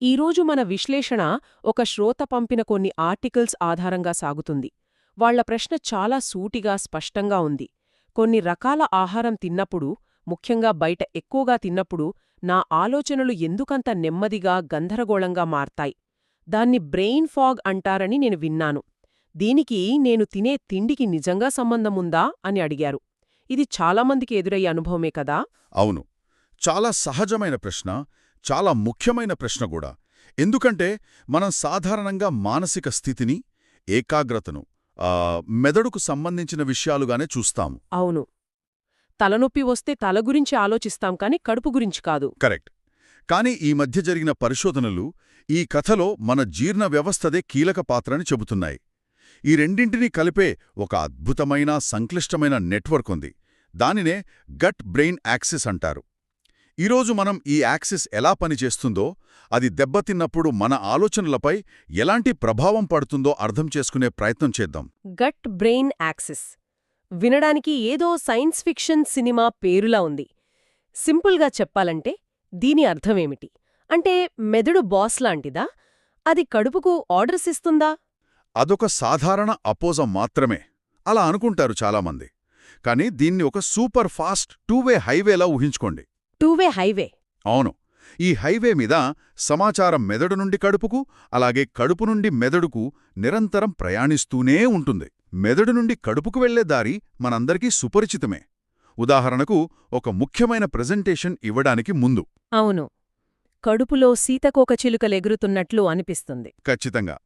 ఈరోజు మన విశ్లేషణ ఒక శ్రోత పంపిన కొన్ని ఆర్టికల్స్ ఆధారంగా సాగుతుంది. వాళ్ళ ప్రశ్న చాలా సూటిగా స్పష్టంగా ఉంది. కొన్ని రకాల ఆహారం తిన్నప్పుడు, ముఖ్యంగా బయట ఎక్కువగా తిన్నప్పుడు నా ఆలోచనలు ఎందుకంత నెమ్మదిగా గందరగోళంగా మారతాయి? దాన్ని బ్రెయిన్ ఫాగ్ అంటారని నేను విన్నాను. దీనికి నేను తినే తిండికి నిజంగా సంబంధముందా అని అడిగారు. ఇది చాలామందికి ఎదురయ్యే అనుభవమే కదా? అవును. చాలా సహజమైన ప్రశ్న, చాలా ముఖ్యమైన ప్రశ్న కూడా. ఎందుకంటే మనం సాధారణంగా మానసిక స్థితిని, ఏకాగ్రతను మెదడుకు సంబంధించిన విషయాలుగానే చూస్తాము. అవును. తలనొప్పి వస్తే తల గురించి ఆలోచిస్తాం కాని కడుపు గురించి కాదు. కరెక్ట్. కానీ ఈ మధ్య జరిగిన పరిశోధనలు ఈ కథలో మన జీర్ణ వ్యవస్థదే కీలక పాత్రని చెబుతున్నాయి. ఈ రెండింటినీ కలిపే ఒక అద్భుతమైన, సంక్లిష్టమైన నెట్వర్క్ ఉంది. దానినే గట్ బ్రెయిన్ యాక్సిస్ అంటారు. ఈరోజు మనం ఈ యాక్సిస్ ఎలా పనిచేస్తుందో, అది దెబ్బతిన్నప్పుడు మన ఆలోచనలపై ఎలాంటి ప్రభావం పడుతుందో అర్థం చేసుకునే ప్రయత్నం చేద్దాం. గట్ బ్రెయిన్ యాక్సిస్ వినడానికి ఏదో సైన్స్ ఫిక్షన్ సినిమా పేరులా ఉంది. సింపుల్గా చెప్పాలంటే దీని అర్థమేమిటి? అంటే మెదడు బాస్ లాంటిదా? అది కడుపుకు ఆర్డర్స్ ఇస్తుందా? అదొక సాధారణ అపోజం మాత్రమే. అలా అనుకుంటారు చాలామంది. కానీ దీన్ని ఒక సూపర్ ఫాస్ట్ టూవే హైవేలా ఊహించుకోండి. టూవే హైవే? అవును. ఈ హైవే మీద సమాచారం మెదడు నుండి కడుపుకు, అలాగే కడుపు నుండి మెదడుకు నిరంతరం ప్రయాణిస్తూనే ఉంటుంది. మెదడు నుండి కడుపుకు వెళ్లే దారి మనందరికీ సుపరిచితమే. ఉదాహరణకు, ఒక ముఖ్యమైన ప్రెజెంటేషన్ ఇవ్వడానికి ముందు. అవును. కడుపులో సీతకోకచిలుకలెగురుతున్నట్లు అనిపిస్తుంది. ఖచ్చితంగా.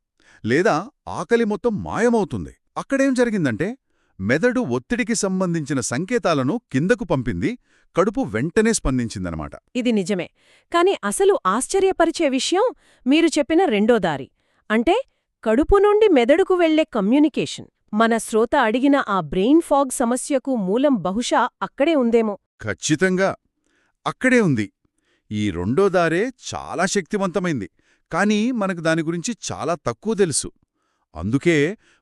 లేదా ఆకలి మొత్తం మాయమవుతుంది. అక్కడేం జరిగిందంటే, మెదడు ఒత్తిడికి సంబంధించిన సంకేతాలను కిందకు పంపింది, కడుపు వెంటనే స్పందించిందనమాట. ఇది నిజమే. కాని అసలు ఆశ్చర్యపరిచే విషయం మీరు చెప్పిన రెండో దారి. అంటే కడుపు నుండి మెదడుకు వెళ్లే కమ్యూనికేషన్. మన శ్రోత అడిగిన ఆ బ్రెయిన్ ఫాగ్ సమస్యకు మూలం బహుశా అక్కడే ఉందేమో. ఖచ్చితంగా అక్కడే ఉంది. ఈ రెండో దారే చాలా శక్తివంతమైంది. కానీ మనకు దాని గురించి చాలా తక్కువ తెలుసు. అందుకే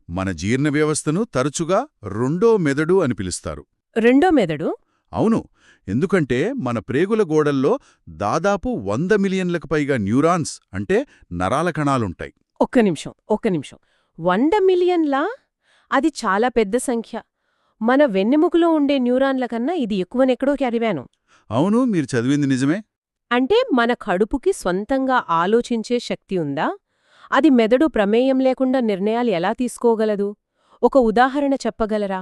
మన జీర్ణ వ్యవస్థను తరచుగా రెండో మెదడు అని పిలుస్తారు. రెండో మెదడు? అవును. ఎందుకంటే మన ప్రేగుల గోడల్లో దాదాపు 100 మిలియన్లకు పైగా న్యూరాన్స్, అంటే నరాల కణాలుంటాయి. ఒక్క నిమిషం. 100 మిలియన్లా? అది చాలా పెద్ద సంఖ్య. మన వెన్నెముకలో ఉండే న్యూరాన్ల కన్నా ఇది ఎక్కువనెక్కడో చదివాను. అవును, మీరు చదివింది నిజమే. అంటే మన కడుపుకి స్వంతంగా ఆలోచించే శక్తి ఉందా? అది మెదడు ప్రమేయం లేకుండా నిర్ణయాలు ఎలా తీసుకోగలదు? ఒక ఉదాహరణ చెప్పగలరా?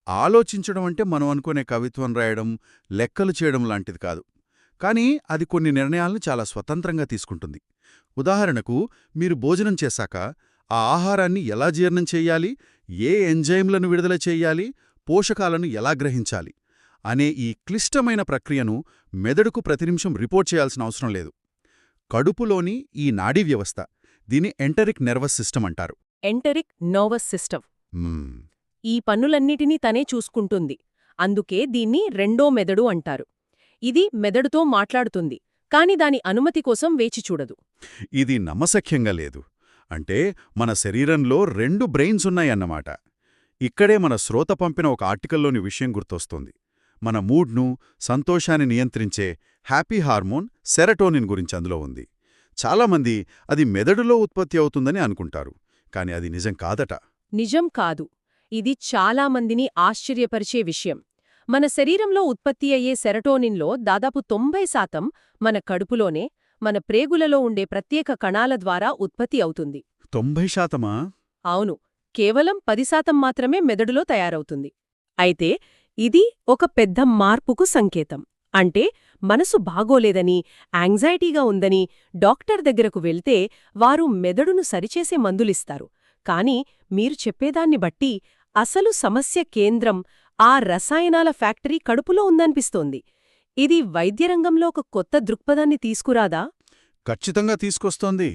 ఆలోచించడం అంటే మనం అనుకునే కవిత్వం రాయడం, లెక్కలు చేయడం లాంటిది కాదు. కానీ అది కొన్ని నిర్ణయాలను చాలా స్వతంత్రంగా తీసుకుంటుంది. ఉదాహరణకు, మీరు భోజనం చేశాక ఆ ఆహారాన్ని ఎలా జీర్ణం చెయ్యాలి, ఏ ఎంజైమ్లను విడుదల చెయ్యాలి, పోషకాలను ఎలా గ్రహించాలి అనే ఈ క్లిష్టమైన ప్రక్రియను మెదడుకు ప్రతి నిమిషం రిపోర్ట్ చేయాల్సిన అవసరం లేదు. కడుపులోని ఈ నాడీ వ్యవస్థ, దీని ఎంటరిక్ నర్వస్ సిస్టమ్ అంటారు. Enteric nervous system. ఈ పన్నులన్నిటినీ తనే చూసుకుంటుంది. అందుకే దీన్ని రెండో మెదడు అంటారు. ఇది మెదడుతో మాట్లాడుతుంది, కాని దాని అనుమతి కోసం వేచి చూడదు. ఇది నమ్మశక్యంగా లేదు. అంటే మన శరీరంలో 2 బ్రెయిన్స్ ఉన్నాయన్నమాట. ఇక్కడే మన శ్రోత పంపిన ఒక ఆర్టికల్లోని విషయం గుర్తొస్తోంది. మన మూడ్ను, సంతోషాన్ని నియంత్రించే హ్యాపీ హార్మోన్ సెరటోనిన్ గురించి అందులో ఉంది. చాలామంది అది మెదడులో ఉత్పత్తి అవుతుందని అనుకుంటారు. కాని అది నిజం కాదట. నిజం కాదు. ఇది చాలామందిని ఆశ్చర్యపరిచే విషయం. మన శరీరంలో ఉత్పత్తి అయ్యే సెరటోనిన్లో దాదాపు 90% మన కడుపులోనే, మన ప్రేగులలో ఉండే ప్రత్యేక కణాల ద్వారా ఉత్పత్తి అవుతుంది. 90%? అవును. కేవలం 10% మాత్రమే మెదడులో తయారవుతుంది. అయితే ఇది ఒక పెద్ద మార్పుకు సంకేతం. అంటే మనసు బాగోలేదని, యాంగ్జైటీగా ఉందని డాక్టర్ దగ్గరకు వెళ్తే వారు మెదడును సరిచేసే మందులిస్తారు. కాని మీరు చెప్పేదాన్ని బట్టి అసలు సమస్య కేంద్రం ఆ రసాయనాల ఫ్యాక్టరీ కడుపులో ఉందనిపిస్తోంది. ఇది వైద్యరంగంలో ఒక కొత్త దృక్పథాన్ని తీసుకురాదా? ఖచ్చితంగా తీసుకొస్తోంది.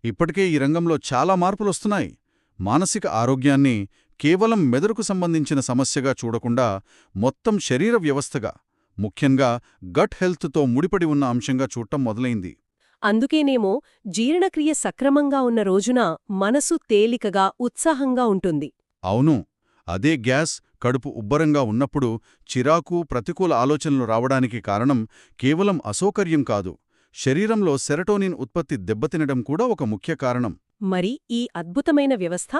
ఇప్పటికే ఈ రంగంలో చాలా మార్పులొస్తున్నాయి. మానసిక ఆరోగ్యాన్ని కేవలం మెదడుకు సంబంధించిన సమస్యగా చూడకుండా మొత్తం శరీర వ్యవస్థగా, ముఖ్యంగా గట్ హెల్త్తో ముడిపడి ఉన్న అంశంగా చూడటం మొదలైంది. అందుకేనేమో జీర్ణక్రియ సక్రమంగా ఉన్న రోజున మనసు తేలికగా, ఉత్సాహంగా ఉంటుంది. అవును. అదే గ్యాస్, కడుపు ఉబ్బరంగా ఉన్నప్పుడు చిరాకు, ప్రతికూల ఆలోచనలు రావడానికి కారణం కేవలం అసౌకర్యం కాదు, శరీరంలో సెరటోనిన్ ఉత్పత్తి దెబ్బతినడం కూడా ఒక ముఖ్య కారణం. మరి ఈ అద్భుతమైన వ్యవస్థ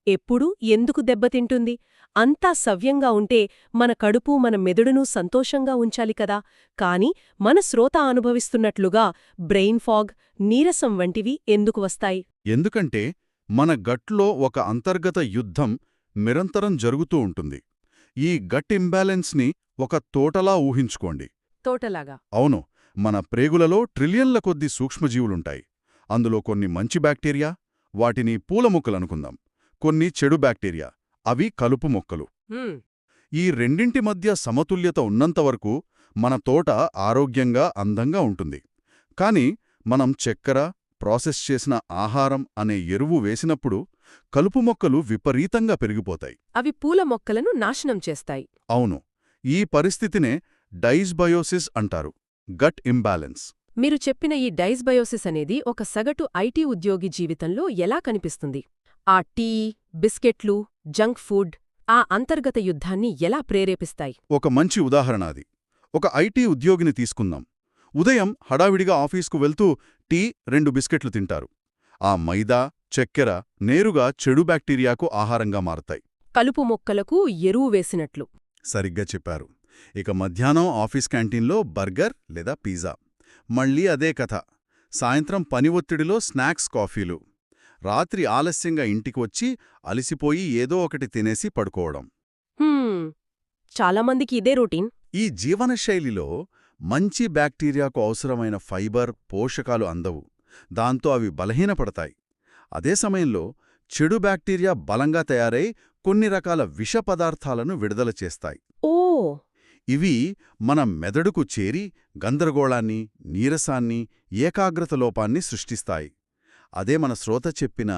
ఎప్పుడు ఎందుకు దెబ్బతింటుంది? అంతా సవ్యంగా ఉంటే మన కడుపు మన మెదడును సంతోషంగా ఉంచాలి కదా, కాని మన శ్రోత అనుభవిస్తున్నట్లుగా బ్రెయిన్ ఫాగ్, నీరసం వంటివి ఎందుకు వస్తాయి? ఎందుకంటే మన గట్లో ఒక అంతర్గత యుద్ధం నిరంతరం జరుగుతూ ఉంటుంది. ఈ గట్ ఇంబ్యాలెన్స్ని ఒక తోటలా ఊహించుకోండి. తోటలాగా. అవును, మన ప్రేగులలో ట్రిలియన్ల కొద్దీ సూక్ష్మజీవులుంటాయి. అందులో కొన్ని మంచి బ్యాక్టీరియా, వాటిని పూల మొక్కలనుకుందాం. కొన్ని చెడు బ్యాక్టీరియా, అవి కలుపు మొక్కలు. ఈ రెండింటి మధ్య సమతుల్యత ఉన్నంతవరకు మన తోట ఆరోగ్యంగా అందంగా ఉంటుంది. కాని మనం చక్కెర, ప్రాసెస్ చేసిన ఆహారం అనే ఎరువు వేసినప్పుడు కలుపు మొక్కలు విపరీతంగా పెరిగిపోతాయి. అవి పూల మొక్కలను నాశనం చేస్తాయి. అవును, ఈ పరిస్థితినే డైస్బయోసిస్ అంటారు, గట్ ఇంబ్యాలెన్స్. మీరు చెప్పిన ఈ డైస్బయోసిస్ అనేది ఒక సగటు ఐటీ ఉద్యోగి జీవితంలో ఎలా కనిపిస్తుంది? ఆ టీ, బిస్కెట్లు, జంక్ ఫుడ్ ఆ అంతర్గత యుద్ధాన్ని ఎలా ప్రేరేపిస్తాయి? ఒక మంచి ఉదాహరణ అది. ఒక ఐటీ ఉద్యోగిని తీసుకుందాం. ఉదయం హడావిడిగా ఆఫీస్కు వెళ్తూ టీ, 2 బిస్కెట్లు తింటారు. ఆ మైదా, చక్కెర నేరుగా చెడు బ్యాక్టీరియాకు ఆహారంగా మారతాయి. కలుపు మొక్కలకు ఎరువు వేసినట్లు. సరిగ్గా చెప్పారు. ఇక మధ్యాహ్నం ఆఫీస్ క్యాంటీన్లో బర్గర్ లేదా పిజ్జా. మళ్ళీ అదే కథ. సాయంత్రం పని ఒత్తిడిలో స్నాక్స్, కాఫీలు. రాత్రి ఆలస్యంగా ఇంటికి వచ్చి అలిసిపోయి ఏదో ఒకటి తినేసి పడుకోవడం. చాలామందికి ఇదే రొటీన్. ఈ జీవనశైలిలో మంచి బ్యాక్టీరియాకు అవసరమైన ఫైబర్, పోషకాలు అందవు. దాంతో అవి బలహీనపడతాయి. అదే సమయంలో చెడు బ్యాక్టీరియా బలంగా తయారై కొన్ని రకాల విష పదార్థాలను విడుదల చేస్తాయి. ఓ! ఇవి మన మెదడుకు చేరి గందరగోళాన్ని, నీరసాన్ని, ఏకాగ్రత లోపాన్ని సృష్టిస్తాయి. అదే మన శ్రోత చెప్పిన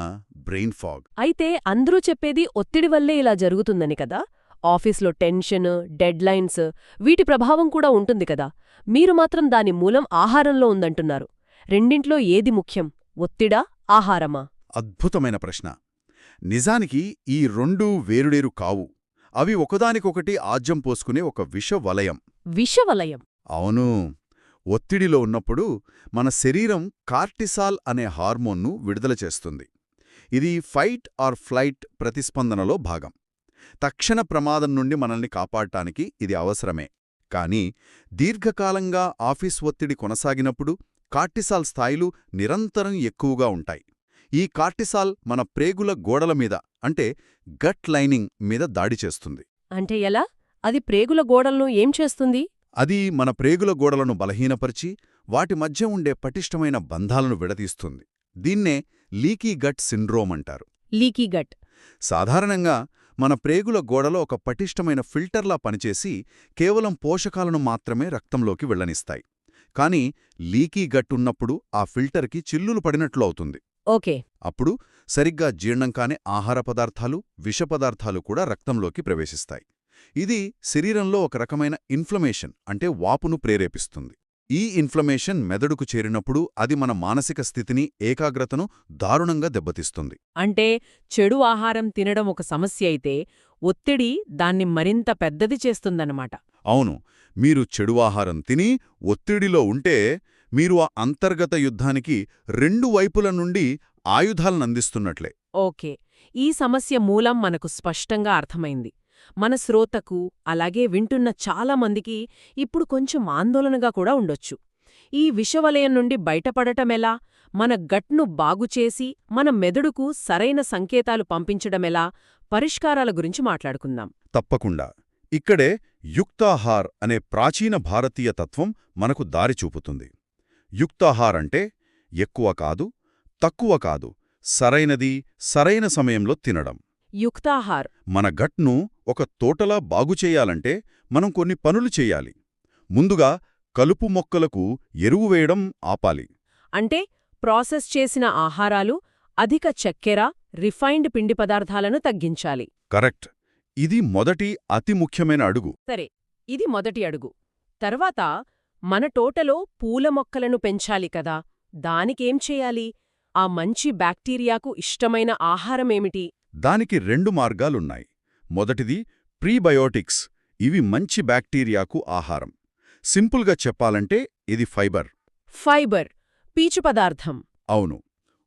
బ్రెయిన్ ఫాగ్. అయితే అందరూ చెప్పేది ఒత్తిడి వల్లే ఇలా జరుగుతుందని కదా? ఆఫీస్లో టెన్షన్, డెడ్ లైన్స్ వీటి ప్రభావం కూడా ఉంటుంది కదా? మీరు మాత్రం దాని మూలం ఆహారంలో ఉందంటున్నారు. రెండింట్లో ఏది ముఖ్యం, ఒత్తిడా, ఆహారమా? అద్భుతమైన ప్రశ్న. నిజానికి ఈ రెండూ వేరుడేరు కావు. అవి ఒకదానికొకటి ఆజ్యం పోసుకునే ఒక విషవలయం. విషవలయం? అవును. ఒత్తిడిలో ఉన్నప్పుడు మన శరీరం కార్టిసాల్ అనే హార్మోన్ను విడుదల చేస్తుంది. ఇది ఫైట్ ఆర్ ఫ్లైట్ ప్రతిస్పందనలో భాగం. తక్షణ ప్రమాదం నుండి మనల్ని కాపాడటానికి ఇది అవసరమే. కానీ దీర్ఘకాలంగా ఆఫీస్ ఒత్తిడి కొనసాగినప్పుడు కార్టిసాల్ స్థాయిలు నిరంతరం ఎక్కువగా ఉంటాయి. ఈ కార్టిసాల్ మన ప్రేగుల గోడల మీద, అంటే గట్ లైనింగ్ మీద దాడి చేస్తుంది. అంటే ఎలా? అది ప్రేగుల గోడలను ఏం చేస్తుంది? అది మన ప్రేగుల గోడలను బలహీనపరిచి వాటి మధ్య ఉండే పటిష్టమైన బంధాలను విడదీస్తుంది. దీన్నే లీకీ గట్ సిండ్రోమ్ అంటారు. Leaky gut. సాధారణంగా మన ప్రేగుల గోడలో ఒక పటిష్టమైన ఫిల్టర్లా పనిచేసి కేవలం పోషకాలను మాత్రమే రక్తంలోకి వెళ్లనిస్తాయి. కానీ లీకీ గట్ ఉన్నప్పుడు ఆ ఫిల్టర్కి చిల్లులు పడినట్లు అవుతుంది. ఓకే. అప్పుడు సరిగ్గా జీర్ణం కాని ఆహార పదార్థాలు, విష పదార్థాలు కూడా రక్తంలోకి ప్రవేశిస్తాయి. ఇది శరీరంలో ఒక రకమైన ఇన్ఫ్లమేషన్, అంటే వాపును ప్రేరేపిస్తుంది. ఈ ఇన్ఫ్లమేషన్ మెదడుకు చేరినప్పుడు అది మన మానసిక స్థితిని, ఏకాగ్రతను దారుణంగా దెబ్బతీస్తుంది. అంటే చెడు ఆహారం తినడం ఒక సమస్య అయితే ఒత్తిడి దాన్ని మరింత పెద్దది చేస్తుందన్నమాట. అవును, మీరు చెడు ఆహారం తిని ఒత్తిడిలో ఉంటే మీరు ఆ అంతర్గత యుద్ధానికి 2 వైపుల నుండి ఆయుధాలనందిస్తున్నట్లే. ఓకే. ఈ సమస్య మూలం మనకు స్పష్టంగా అర్థమైంది. మన శ్రోతకు, అలాగే వింటున్న చాలామందికి ఇప్పుడు కొంచెం ఆందోళనగా కూడా ఉండొచ్చు. ఈ విషవలయం నుండి బయటపడటమెలా, మన గట్ను బాగుచేసి మన మెదడుకు సరైన సంకేతాలు పంపించడమెలా, పరిష్కారాల గురించి మాట్లాడుకుందాం. తప్పకుండా. ఇక్కడే యుక్తాహార్ అనే ప్రాచీన భారతీయ తత్వం మనకు దారి చూపుతుంది. యుక్తాహార్ అంటే ఎక్కువ కాదు, తక్కువ కాదు, సరైనది సరైన సమయంలో తినడం. యుక్తాహార్. మన గట్ను ఒక తోటలా బాగుచేయాలంటే మనం కొన్ని పనులు చెయ్యాలి. ముందుగా కలుపు మొక్కలకు ఎరువు వేయడం ఆపాలి. అంటే ప్రాసెస్ చేసిన ఆహారాలు, అధిక చక్కెర, రిఫైన్డ్ పిండి పదార్థాలను తగ్గించాలి. కరెక్ట్. ఇది మొదటి అతి ముఖ్యమైన అడుగు. సరే, ఇది మొదటి అడుగు. తర్వాత మన తోటలో పూల మొక్కలను పెంచాలి కదా, దానికేం చేయాలి? ఆ మంచి బ్యాక్టీరియాకు ఇష్టమైన ఆహారమేమిటి? దానికి 2 మార్గాలున్నాయి. మొదటిది ప్రీబయోటిక్స్. ఇవి మంచి బ్యాక్టీరియాకు ఆహారం. సింపుల్గా చెప్పాలంటే ఇది ఫైబర్. ఫైబర్ పీచు పదార్థం. అవును.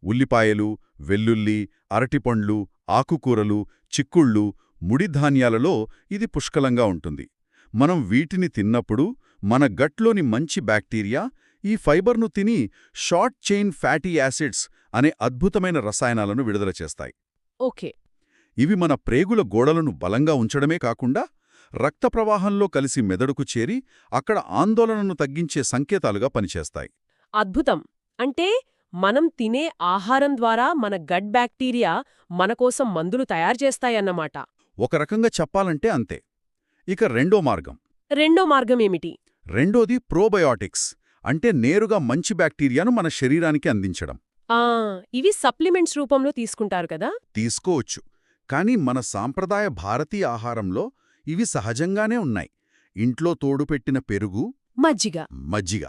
ఉల్లిపాయలు, వెల్లుల్లి, అరటిపండ్లు, ఆకుకూరలు, చిక్కుళ్ళు, ముడిధాన్యాలలో ఇది పుష్కలంగా ఉంటుంది. మనం వీటిని తిన్నప్పుడు మన గట్లోని మంచి బ్యాక్టీరియా ఈ ఫైబర్ను తిని షార్ట్ చైన్ ఫ్యాటీ యాసిడ్స్ అనే అద్భుతమైన రసాయనాలను విడుదల చేస్తాయి. ఓకే. ఇవి మన ప్రేగుల గోడలను బలంగా ఉంచడమే కాకుండా రక్త ప్రవాహంలో కలిసి మెదడుకు చేరి అక్కడ ఆందోళనను తగ్గించే సంకేతాలుగా పనిచేస్తాయి. అద్భుతం. అంటే మనం తినే ఆహారం ద్వారా మన గట్ బ్యాక్టీరియా మనకోసం మందులు తయారుచేస్తాయన్నమాట. ఒక రకంగా చెప్పాలంటే అంతే. ఇక రెండో మార్గం. రెండో మార్గమేమిటి? రెండోది ప్రోబయోటిక్స్, అంటే నేరుగా మంచి బ్యాక్టీరియాను మన శరీరానికి అందించడం. ఇవి సప్లిమెంట్స్ రూపంలో తీసుకుంటారు కదా? తీసుకోవచ్చు. కానీ మన సాంప్రదాయ భారతీయ ఆహారంలో ఇవి సహజంగానే ఉన్నాయి. ఇంట్లో తోడుపెట్టిన పెరుగు, మజ్జిగ,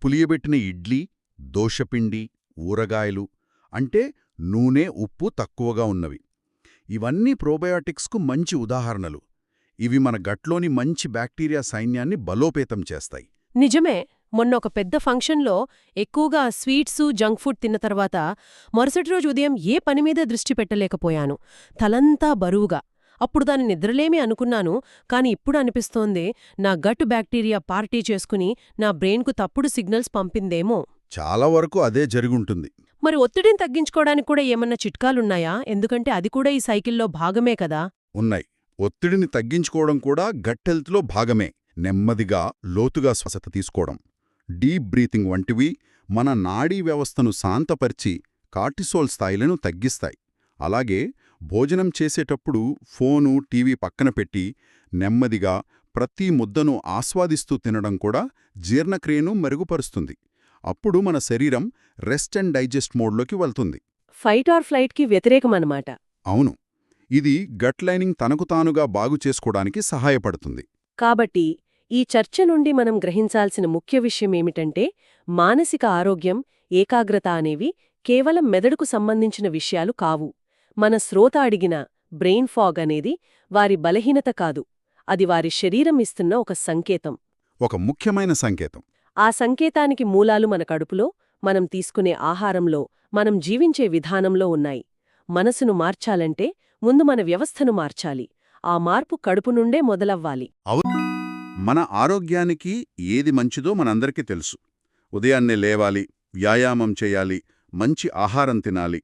పులియబెట్టిన ఇడ్లీ, దోశపిండి, ఊరగాయలు, అంటే నూనె, ఉప్పు తక్కువగా ఉన్నవి. ఇవన్నీ ప్రోబయోటిక్స్కు మంచి ఉదాహరణలు. ఇవి మన గట్లోని మంచి బ్యాక్టీరియా సైన్యాన్ని బలోపేతం చేస్తాయి. నిజమే. మొన్న ఒక పెద్ద ఫంక్షన్లో ఎక్కువగా స్వీట్సు, జంక్ ఫుడ్ తిన్న తర్వాత మరుసటి రోజు ఉదయం ఏ పని మీద దృష్టి పెట్టలేకపోయాను. తలంతా బరువుగా. అప్పుడు దాని నిద్రలేమి అనుకున్నాను. కాని ఇప్పుడు అనిపిస్తోంది నా గట్ బ్యాక్టీరియా పార్టీ చేసుకుని నా బ్రెయిన్కు తప్పుడు సిగ్నల్స్ పంపిందేమో. చాలా వరకు అదే జరుగుంటుంది. మరి ఒత్తిడిని తగ్గించుకోవడానికి కూడా ఏమన్నా చిట్కాలున్నాయా? ఎందుకంటే అది కూడా ఈ సైకిల్లో భాగమే కదా. ఉన్నాయి. ఒత్తిడిని తగ్గించుకోవడం కూడా గట్ హెల్త్లో భాగమే. నెమ్మదిగా, లోతుగా శ్వాస తీసుకోవడం, డీప్ బ్రీతింగ్ వంటివి మన నాడీ వ్యవస్థను శాంతపరిచి కార్టిసోల్ స్థాయిలను తగ్గిస్తాయి. అలాగే భోజనం చేసేటప్పుడు ఫోను, టీవీ పక్కన పెట్టి నెమ్మదిగా ప్రతి ముద్దను ఆస్వాదిస్తూ తినడం కూడా జీర్ణక్రియను మెరుగుపరుస్తుంది. అప్పుడు మన శరీరం రెస్ట్ అండ్ డైజెస్ట్ మోడ్లోకి వెళ్తుంది. ఫైట్ ఆర్ ఫ్లైట్కి వ్యతిరేకమన్నమాట. అవును. ఇది గట్ లైనింగ్ తనకు తానుగా బాగు చేసుకోవడానికి సహాయపడుతుంది. కాబట్టి ఈ చర్చ నుండి మనం గ్రహించాల్సిన ముఖ్య విషయమేమిటంటే మానసిక ఆరోగ్యం, ఏకాగ్రత అనేవి కేవలం మెదడుకు సంబంధించిన విషయాలు కావు. మన శ్రోత అడిగిన బ్రెయిన్ ఫాగ్ అనేది వారి బలహీనత కాదు. అది వారి శరీరం ఇస్తున్న ఒక సంకేతం. ఒక ముఖ్యమైన సంకేతం. ఆ సంకేతానికి మూలాలు మన కడుపులో, మనం తీసుకునే ఆహారంలో, మనం జీవించే విధానంలో ఉన్నాయి. మనసును మార్చాలంటే ముందు మన వ్యవస్థను మార్చాలి. ఆ మార్పు కడుపు నుండే మొదలవ్వాలి. మన ఆరోగ్యానికి ఏది మంచిదో మనందరికీ తెలుసు. ఉదయాన్నే లేవాలి, వ్యాయామం చేయాలి, మంచి ఆహారం తినాలి.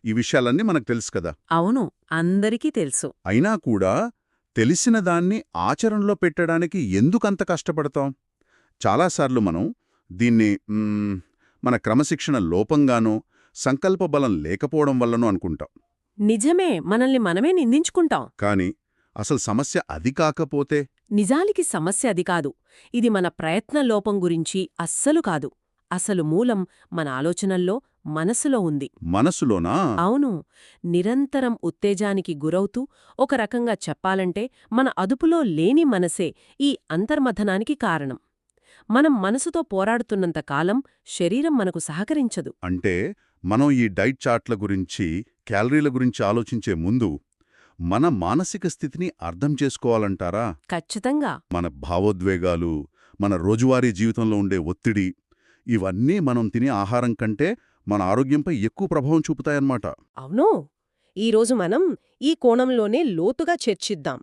ఈ విషయాలన్నీ మనకు తెలుసు కదా. అవును, అందరికీ తెలుసు. అయినా కూడా తెలిసిన దాన్ని ఆచరణలో పెట్టడానికి ఎందుకంత కష్టపడతాం? చాలాసార్లు మనం దీన్ని మన క్రమశిక్షణ లోపంగానో, సంకల్పబలం లేకపోవడం వల్లనో అనుకుంటాం. నిజమే, మనల్ని మనమే నిందించుకుంటాం. కాని అసలు సమస్య అది కాకపోతే? నిజానికి సమస్య అది కాదు. ఇది మన ప్రయత్న లోపం గురించి అస్సలు కాదు. అసలు మూలం మన ఆలోచనల్లో, మనసులో ఉంది. మనసులోనా? అవును. నిరంతరం ఉత్తేజానికి గురవుతూ, ఒక రకంగా చెప్పాలంటే మన అదుపులో లేని మనసే ఈ అంతర్మథనానికి కారణం. మనం మనసుతో పోరాడుతున్నంత కాలం శరీరం మనకు సహకరించదు. అంటే మనం ఈ డైట్ చార్ట్ల గురించి, క్యాలరీల గురించి ఆలోచించే ముందు మన మానసిక స్థితిని అర్థం చేసుకోవాలంటారా? ఖచ్చితంగా. మన భావోద్వేగాలు, మన రోజువారీ జీవితంలో ఉండే ఒత్తిడి, ఇవన్నీ మనం తినే ఆహారం కంటే మన ఆరోగ్యంపై ఎక్కువ ప్రభావం చూపుతాయన్నమాట. అవును. ఈరోజు మనం ఈ కోణంలోనే లోతుగా చర్చిద్దాం.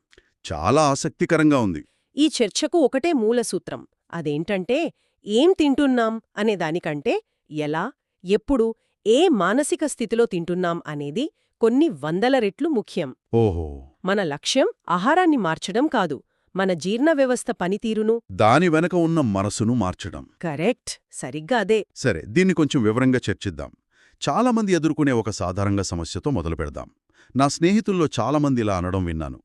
చాలా ఆసక్తికరంగా ఉంది. ఈ చర్చకు ఒకటే మూలసూత్రం. అదేంటంటే ఏం తింటున్నాం అనే దానికంటే ఎలా, ఎప్పుడు, ఏ మానసిక స్థితిలో తింటున్నాం అనేది కొన్ని వందల రెట్లు ముఖ్యం. ఓహో. మన లక్ష్యం ఆహారాన్ని మార్చడం కాదు, మన జీర్ణ వ్యవస్థ పనితీరును, దాని వెనక ఉన్న మనసును మార్చడం. కరెక్ట్, సరిగ్గా అదే. సరే, దీన్ని కొంచెం వివరంగా చర్చిద్దాం. చాలామంది ఎదుర్కొనే ఒక సాధారణ సమస్యతో మొదలు పెడదాం. నా స్నేహితుల్లో చాలామంది ఇలా అనడం విన్నాను.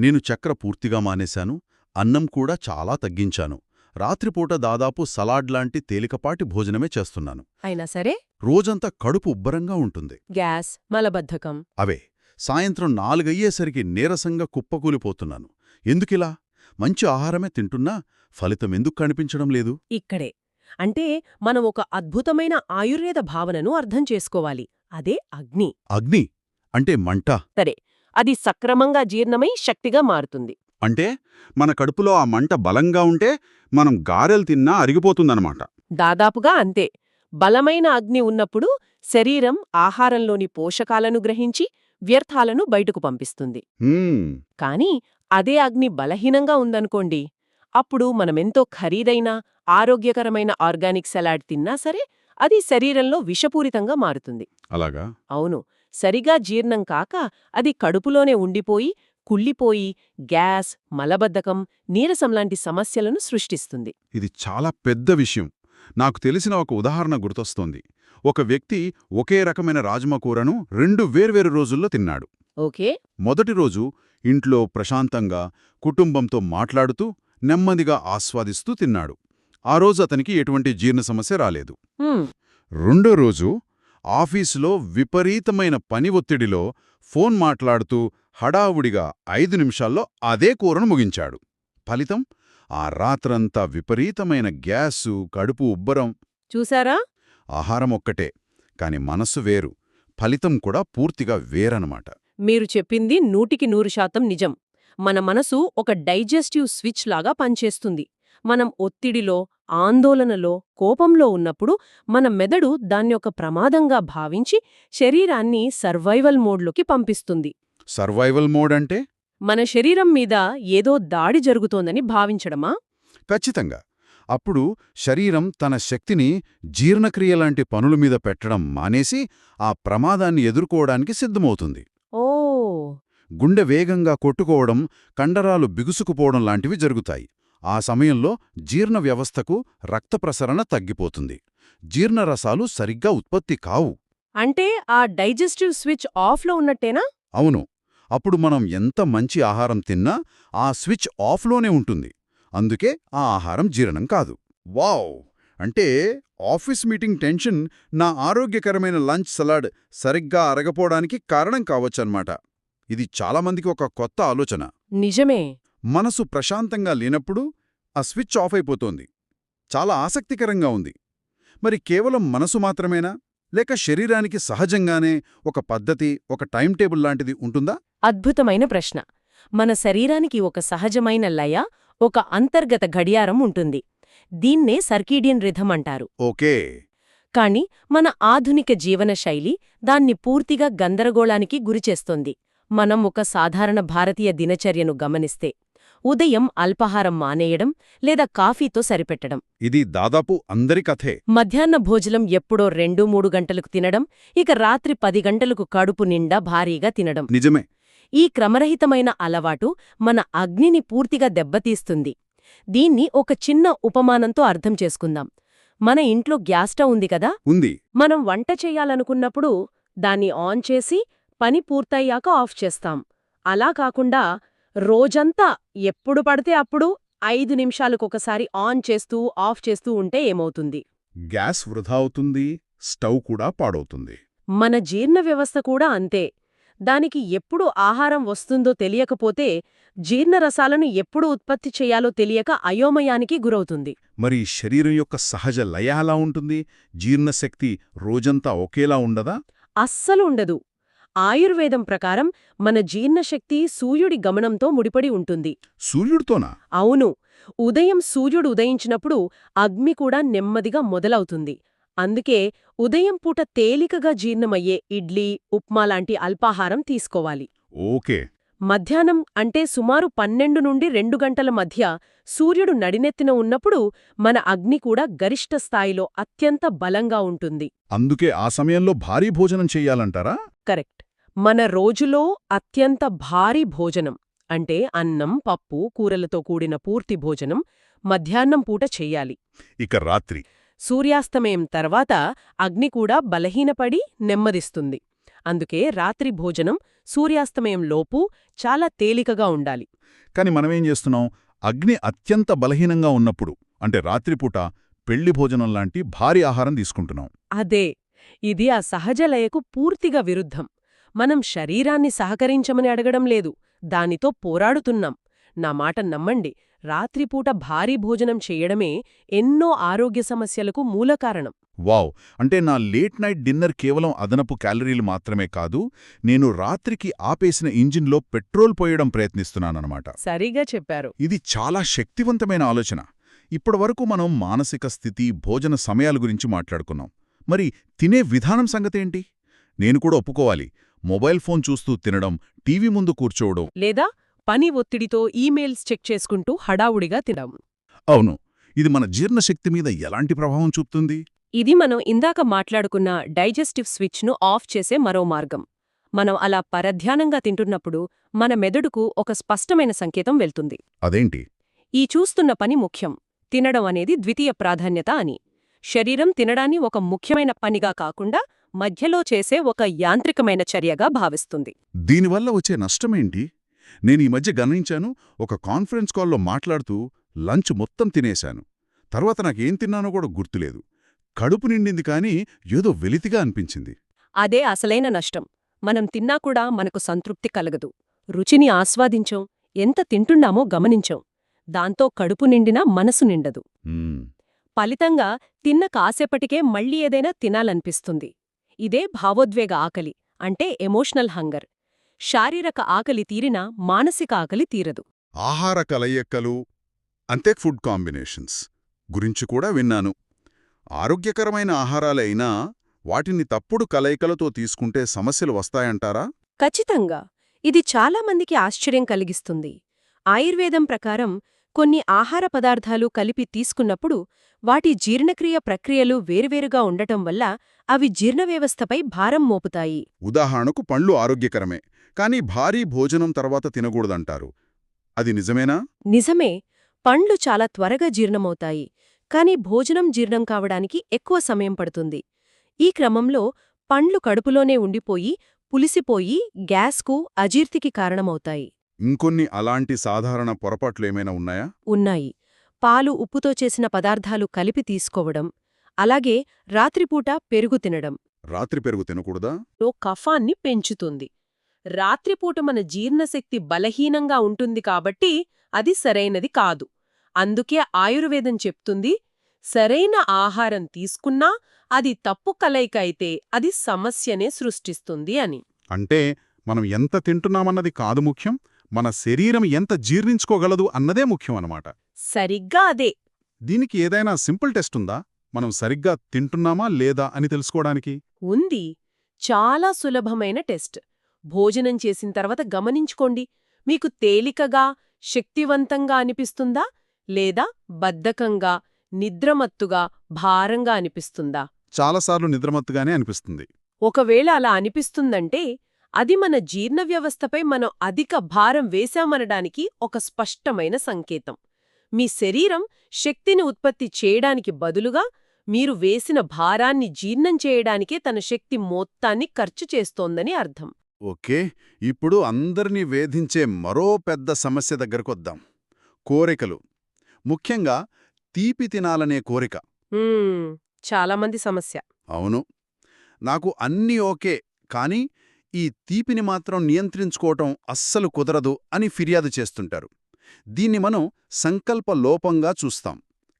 నేను చక్కెర పూర్తిగా మానేశాను, అన్నం కూడా చాలా తగ్గించాను, రాత్రిపూట దాదాపు సలాడ్ లాంటి తేలికపాటి భోజనమే చేస్తున్నాను. అయినా సరే రోజంతా కడుపు ఉబ్బరంగా ఉంటుంది. గ్యాస్, మలబద్ధకం. అవే. సాయంత్రం 4 అయ్యేసరికి నీరసంగా కుప్పకూలిపోతున్నాను. ఎందుకిలా? మంచి ఆహారమే తింటున్నా ఫలితం ఎందుకు కనిపించడం లేదు? ఇక్కడే అంటే మనం ఒక అద్భుతమైన ఆయుర్వేద భావనను అర్థం చేసుకోవాలి. అదే అగ్ని. అగ్ని అంటే మంట. సరే, అది సక్రమంగా జీర్ణమై శక్తిగా మారుతుంది. అంటే మన కడుపులో ఆ మంట బలంగా ఉంటే మనం గారెలు తిన్నా అరిగిపోతుందన్నమాట. దాదాపుగా అంతే. బలమైన అగ్ని ఉన్నప్పుడు శరీరం ఆహారంలోని పోషకాలను గ్రహించి వ్యర్థాలను బయటకు పంపిస్తుంది. కాని అదే అగ్ని బలహీనంగా ఉందనుకోండి, అప్పుడు మనమెంతో ఖరీదైన ఆరోగ్యకరమైన ఆర్గానిక్ సలాడ్ తిన్నా సరే అది శరీరంలో విషపూరితంగా మారుతుంది. అలాగా? అవును, సరిగా జీర్ణం కాక అది కడుపులోనే ఉండిపోయి కుళ్ళిపోయి గ్యాస్, మలబద్ధకం, నీరసం లాంటి సమస్యలను సృష్టిస్తుంది. ఇది చాలా పెద్ద విషయం. నాకు తెలిసిన ఒక ఉదాహరణ గుర్తొస్తోంది. ఒక వ్యక్తి ఒకే రకమైన రాజ్మా కూరను 2 వేర్వేరు రోజుల్లో తిన్నాడు. ఓకే. మొదటి రోజు ఇంట్లో ప్రశాంతంగా కుటుంబంతో మాట్లాడుతూ నెమ్మదిగా ఆస్వాదిస్తూ తిన్నాడు. ఆ రోజు అతనికి ఎటువంటి జీర్ణ సమస్య రాలేదు. రెండో రోజు ఆఫీసులో విపరీతమైన పని ఒత్తిడిలో ఫోన్ మాట్లాడుతూ హడావుడిగా 5 నిమిషాల్లో అదే కూరను ముగించాడు. ఫలితం ఆ రాత్రంతా విపరీతమైన గ్యాసు, కడుపు ఉబ్బరం. చూసారా? ఆహారం ఒక్కటే, కాని మనస్సు వేరు. ఫలితం కూడా పూర్తిగా వేరనమాట. మీరు చెప్పింది 100% నిజం. మన మనసు ఒక డైజెస్టివ్ స్విచ్ లాగా పనిచేస్తుంది. మనం ఒత్తిడిలో, ఆందోళనలో, కోపంలో ఉన్నప్పుడు మన మెదడు దాన్నొక ప్రమాదంగా భావించి శరీరాన్ని సర్వైవల్ మోడ్లోకి పంపిస్తుంది. సర్వైవల్ మోడ్ అంటే? మన శరీరం మీద ఏదో దాడి జరుగుతోందని భావించడమా? ఖచ్చితంగా. అప్పుడు శరీరం తన శక్తిని జీర్ణక్రియలాంటి పనుల మీద పెట్టడం మానేసి ఆ ప్రమాదాన్ని ఎదుర్కోవడానికి సిద్ధమవుతుంది. ఓ. గుండె వేగంగా కొట్టుకోవడం, కండరాలు బిగుసుకుపోవడం లాంటివి జరుగుతాయి. ఆ సమయంలో జీర్ణ వ్యవస్థకు రక్త ప్రసరణ తగ్గిపోతుంది. జీర్ణరసాలు సరిగ్గా ఉత్పత్తి కావు. అంటే ఆ డైజెస్టివ్ స్విచ్ ఆఫ్లో ఉన్నట్టేనా? అవును. అప్పుడు మనం ఎంత మంచి ఆహారం తిన్నా ఆ స్విచ్ ఆఫ్లోనే ఉంటుంది. అందుకే ఆ ఆహారం జీర్ణం కాదు. వావ్! అంటే ఆఫీస్ మీటింగ్ టెన్షన్ నా ఆరోగ్యకరమైన లంచ్ సలాడ్ సరిగ్గా అరగపోవడానికి కారణం కావచ్చన్నమాట. ఇది చాలామందికి ఒక కొత్త ఆలోచన. నిజమే. మనసు ప్రశాంతంగా లేనప్పుడు ఆ స్విచ్ ఆఫ్ అయిపోతోంది. చాలా ఆసక్తికరంగా ఉంది. మరి కేవలం మనసు మాత్రమేనా, లేక శరీరానికి సహజంగానే ఒక పద్ధతి, ఒక టైం టేబుల్ లాంటిది ఉంటుందా? అద్భుతమైన ప్రశ్న. మన శరీరానికి ఒక సహజమైన లయ, ఒక అంతర్గత గడియారం ఉంటుంది. దీన్నే సర్కీడియన్ రిథమ్ అంటారు. ఓకే. కాని మన ఆధునిక జీవనశైలి దాన్ని పూర్తిగా గందరగోళానికి గురిచేస్తోంది. మనం ఒక సాధారణ భారతీయ దినచర్యను గమనిస్తే ఉదయం అల్పాహారం మానేయడం లేదా కాఫీతో సరిపెట్టడం. ఇది దాదాపు అందరి కథే. మధ్యాహ్న భోజనం ఎప్పుడో 2-3 గంటలకు తినడం, ఇక రాత్రి 10 గంటలకు కడుపు నిండా భారీగా తినడం. నిజమే. ఈ క్రమరహితమైన అలవాటు మన అగ్నిని పూర్తిగా దెబ్బతీస్తుంది. దీన్ని ఒక చిన్న ఉపమానంతో అర్థం చేసుకుందాం. మన ఇంట్లో గ్యాస్ స్టవ్ ఉంది కదా? ఉంది. మనం వంట చెయ్యాలనుకున్నప్పుడు దాన్ని ఆన్ చేసి పని పూర్తయ్యాక ఆఫ్ చేస్తాం. అలా కాకుండా రోజంతా ఎప్పుడు పడితే అప్పుడు 5 నిమిషాలకొకసారి ఆన్ చేస్తూ ఆఫ్ చేస్తూ ఉంటే ఏమవుతుంది? గ్యాస్ వృధా అవుతుంది, స్టవ్ కూడా పాడవుతుంది. మన జీర్ణ వ్యవస్థ కూడా అంతే. దానికి ఎప్పుడు ఆహారం వస్తుందో తెలియకపోతే జీర్ణరసాలను ఎప్పుడు ఉత్పత్తి చేయాలో తెలియక అయోమయానికి గురవుతుంది. మరి శరీరం యొక్క సహజ లయ ఎలా ఉంటుంది? జీర్ణశక్తి రోజంతా ఒకేలా ఉండదా? అస్సలు ఉండదు. ఆయుర్వేదం ప్రకారం మన జీర్ణశక్తి సూర్యుడి గమనంతో ముడిపడి ఉంటుంది. సూర్యుడితోనా? అవును. ఉదయం సూర్యుడు ఉదయించినప్పుడు అగ్ని కూడా నెమ్మదిగా మొదలవుతుంది. అందుకే ఉదయం పూట తేలికగా జీర్ణమయ్యే ఇడ్లీ, ఉప్మా లాంటి అల్పాహారం తీసుకోవాలి. ఓకే. మధ్యాహ్నం అంటే సుమారు 12 నుండి 2 గంటల మధ్య సూర్యుడు నడినెత్తిన ఉన్నప్పుడు మన అగ్ని కూడా గరిష్ట స్థాయిలో అత్యంత బలంగా ఉంటుంది. అందుకే ఆ సమయంలో భారీ భోజనం చెయ్యాలంటారా? కరెక్ట్. మన రోజులో అత్యంత భారీ భోజనం అంటే అన్నం, పప్పు, కూరలతో కూడిన పూర్తి భోజనం మధ్యాహ్నం పూట చెయ్యాలి. ఇక రాత్రి? సూర్యాస్తమయం తర్వాత అగ్ని కూడా బలహీనపడి నెమ్మదిస్తుంది. అందుకే రాత్రి భోజనం సూర్యాస్తమయం లోపు చాలా తేలికగా ఉండాలి. కాని మనమేం చేస్తున్నాం? అగ్ని అత్యంత బలహీనంగా ఉన్నప్పుడు, అంటే రాత్రిపూట పెళ్లి భోజనం లాంటి భారీ ఆహారం తీసుకుంటున్నాం. అదే. ఇది ఆ సహజ లయకు పూర్తిగా విరుద్ధం. మనం శరీరాన్ని సహకరించమని అడగడం లేదు, దానితో పోరాడుతున్నాం. నా మాట నమ్మండి, రాత్రిపూట భారీ భోజనం చెయ్యడమే ఎన్నో ఆరోగ్య సమస్యలకు మూలకారణం. వావ్! అంటే నా లేట్ నైట్ డిన్నర్ కేవలం అదనపు క్యాలరీలు మాత్రమే కాదు, నేను రాత్రికి ఆపేసిన ఇంజిన్లో పెట్రోల్ పోయడం ప్రయత్నిస్తున్నానన్నమాట. సరిగా చెప్పారు. ఇది చాలా శక్తివంతమైన ఆలోచన. ఇప్పటివరకు మనం మానసిక స్థితి, భోజన సమయాల గురించి మాట్లాడుకున్నాం. మరి తినే విధానం సంగతేంటి? నేను కూడా ఒప్పుకోవాలి, మొబైల్ ఫోన్ చూస్తూ తినడం, టీవీ ముందు కూర్చోవడం. లేదా పని ఒత్తిడితో ఈమెయిల్స్ చెక్ చేసుకుంటూ హడావుడిగా తినడం. అవును, ఇది మన జీర్ణశక్తి మీద ఎలాంటి ప్రభావం చూపుతుంది? ఇది మనం ఇందాక మాట్లాడుకున్న డైజెస్టివ్ స్విచ్ను ఆఫ్ చేసే మరో మార్గం. మనం అలా పరధ్యానంగా తింటున్నప్పుడు మన మెదడుకు ఒక స్పష్టమైన సంకేతం వెళ్తుంది. అదేంటి? ఈ చూస్తున్న పని ముఖ్యం, తినడం అనేది ద్వితీయ ప్రాధాన్యత అని. శరీరం తినడాన్ని ఒక ముఖ్యమైన పనిగా కాకుండా మధ్యలో చేసే ఒక యాంత్రికమైన చర్యగా భావిస్తుంది. దీనివల్ల వచ్చే నష్టమేంటి? నేను ఈ మధ్య గమనించాను, ఒక కాన్ఫరెన్స్ కాల్లో మాట్లాడుతూ లంచ్ మొత్తం తినేశాను. తర్వాత నాకేం తిన్నానో కూడా గుర్తులేదు. కడుపు నిండింది కానీ ఏదో వెలితిగా అనిపించింది. అదే అసలైన నష్టం. మనం తిన్నా కూడా మనకు సంతృప్తి కలగదు. రుచిని ఆస్వాదించం, ఎంత తింటున్నామో గమనించం. దాంతో కడుపు నిండినా మనసు నిండదు. మ్మ్. ఫలితంగా తిన్న కాసేపటికే మళ్ళీ ఏదైనా తినాలనిపిస్తుంది. ఇదే భావోద్వేగ ఆకలి, అంటే ఎమోషనల్ హంగర్. శారీరక ఆకలి తీరినా మానసిక ఆకలి తీరదు. ఆహార కలయికలు అంతే ఫుడ్ కాంబినేషన్స్ గురించి కూడా విన్నాను. ఆరోగ్యకరమైన ఆహారాలైనా వాటిని తప్పుడు కలయికలతో తీసుకుంటే సమస్యలు వస్తాయంటారా? ఖచ్చితంగా. ఇది చాలామందికి ఆశ్చర్యం కలిగిస్తుంది. ఆయుర్వేదం ప్రకారం కొన్ని ఆహార పదార్థాలు కలిపి తీసుకున్నప్పుడు వాటి జీర్ణక్రియ ప్రక్రియలు వేరువేరుగా ఉండటం వల్ల అవి జీర్ణవ్యవస్థపై భారం మోపుతాయి. ఉదాహరణకు పండ్లు ఆరోగ్యకరమే, కానీ భారీ భోజనం తర్వాత తినకూడదంటారు. అది నిజమేనా? నిజమే, పండ్లు చాలా త్వరగా జీర్ణమవుతాయి, కానీ భోజనం జీర్ణం కావడానికి ఎక్కువ సమయం పడుతుంది. ఈ క్రమంలో పండ్లు కడుపులోనే ఉండిపోయి పులిసిపోయి గ్యాస్కు, అజీర్తికి కారణమవుతాయి. ఇంకొన్ని అలాంటి సాధారణ పొరపాట్లేమైనా ఉన్నాయా? ఉన్నాయి. పాలు, ఉప్పుతో చేసిన పదార్థాలు కలిపి తీసుకోవడం, అలాగే రాత్రిపూట పెరుగు తినడం రాత్రి పెరుగు తినకూడదా? కఫాన్ని పెంచుతుంది. రాత్రిపూట మన జీర్ణశక్తి బలహీనంగా ఉంటుంది కాబట్టి అది సరైనది కాదు. అందుకే ఆయుర్వేదం చెప్తుంది, సరైన ఆహారం తీసుకున్నా అది తప్పు కలయిక అయితే అది సమస్యనే సృష్టిస్తుంది అని. అంటే మనం ఎంత తింటున్నామన్నది కాదు ముఖ్యం, మన శరీరం ఎంత జీర్ణించుకోగలదు అన్నదే ముఖ్యం అన్నమాట. సరిగ్గా అదే. దీనికి ఏదైనా సింపుల్ టెస్ట్ ఉందా, మనం సరిగ్గా తింటున్నామా లేదా అని తెలుసుకోవడానికి? ఉంది. చాలా సులభమైన టెస్ట్. భోజనం చేసిన తర్వాత గమనించుకోండి, మీకు తేలికగా, శక్తివంతంగా అనిపిస్తుందా లేదా బద్ధకంగా, నిద్రమత్తుగా, భారంగా అనిపిస్తుందా? చాలాసార్లు నిద్రమత్తుగానే అనిపిస్తుంది. ఒకవేళ అలా అనిపిస్తుందంటే అది మన జీర్ణ వ్యవస్థపై మనం అధిక భారం వేశామనడానికి ఒక స్పష్టమైన సంకేతం. మీ శరీరం శక్తిని ఉత్పత్తి చేయడానికి బదులుగా మీరు వేసిన భారాన్ని జీర్ణం చేయడానికే తన శక్తి మొత్తాన్ని ఖర్చు చేస్తోందని అర్థం. ఓకే, ఇప్పుడు అందరినీ వేధించే మరో పెద్ద సమస్య దగ్గరకొద్దాం. కోరికలు. ముఖ్యంగా తీపి తినాలనే కోరిక. చాలామంది సమస్య. అవును, నాకు అన్నీ ఓకే, కానీ ఈ తీపిని మాత్రం నియంత్రించుకోవటం అస్సలు కుదరదు అని ఫిర్యాదు చేస్తుంటారు. దీన్ని మనం సంకల్ప లోపంగా చూస్తాం.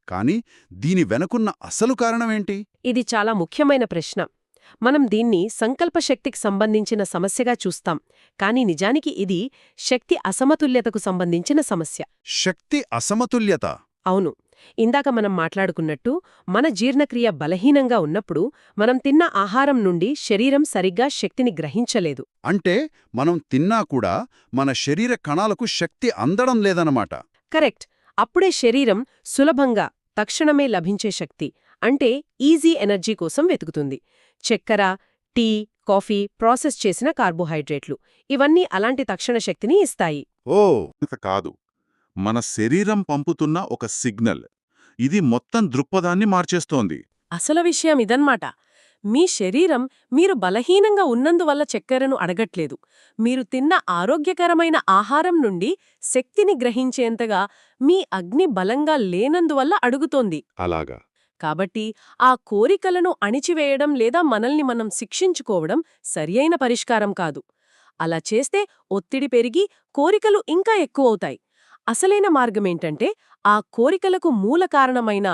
కానీ దీని వెనకున్న అసలు కారణమేంటి? ఇది చాలా ముఖ్యమైన ప్రశ్న. మనం దీన్ని సంకల్పశక్తికి సంబంధించిన సమస్యగా చూస్తాం, కానీ నిజానికి ఇది శక్తి అసమతుల్యతకు సంబంధించిన సమస్య. శక్తి అసమతుల్యత? అవును. ఇందాక మనం మాట్లాడుకున్నట్టు మన జీర్ణక్రియ బలహీనంగా ఉన్నప్పుడు మనం తిన్న ఆహారం నుండి శరీరం సరిగ్గా శక్తిని గ్రహించలేదు. అంటే మనం తిన్నా కూడా మన శరీర కణాలకు శక్తి అందడం లేదన్నమాట. కరెక్ట్. అప్పుడే శరీరం సులభంగా, తక్షణమే లభించే శక్తి, అంటే ఈజీ ఎనర్జీ కోసం వెతుకుతుంది. చక్కెర, టీ, కాఫీ, ప్రాసెస్ చేసిన కార్బోహైడ్రేట్లు ఇవన్నీ అలాంటి తక్షణ శక్తిని ఇస్తాయి. ఓ, కాదు, మన శరీరం పంపుతున్న ఒక సిగ్నల్. ఇది మొత్తం దృక్పథాన్ని మార్చేస్తోంది. అసలు విషయం ఇదన్నమాట. మీ శరీరం మీరు బలహీనంగా ఉన్నందువల్ల చక్కెరను అడగట్లేదు. మీరు తిన్న ఆరోగ్యకరమైన ఆహారం నుండి శక్తిని గ్రహించేంతగా మీ అగ్ని బలంగా లేనందువల్ల అడుగుతోంది. అలాగా. కాబట్టి ఆ కోరికలను అణిచివేయడం లేదా మనల్ని మనం శిక్షించుకోవడం సరియైన పరిష్కారం కాదు. అలా చేస్తే ఒత్తిడి పెరిగి కోరికలు ఇంకా ఎక్కువవుతాయి. అసలైన మార్గమేంటంటే ఆ కోరికలకు మూల కారణమైన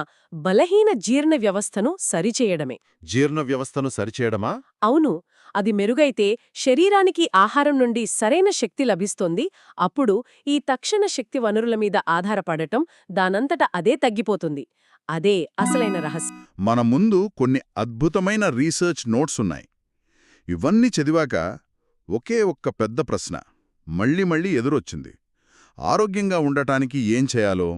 బలహీన జీర్ణ వ్యవస్థను సరిచేయడమే. జీర్ణ వ్యవస్థను సరిచేయడమా? అవును, అది మెరుగైతే శరీరానికి ఆహారం నుండి సరైన శక్తి లభిస్తుంది. అప్పుడు ఈ తక్షణ శక్తి వనరుల మీద ఆధారపడటం దానంతట అదే తగ్గిపోతుంది. అదే అసలైన రహస్యం. మన ముందు కొన్ని అద్భుతమైన రీసెర్చ్ నోట్స్ ఉన్నాయి. ఇవన్నీ చదివాక ఒకే ఒక్క పెద్ద ప్రశ్న మళ్ళీ మళ్ళీ ఎదురొచ్చింది. ఆరోగ్యంగా ఉండటానికి ఏం చేయాలో?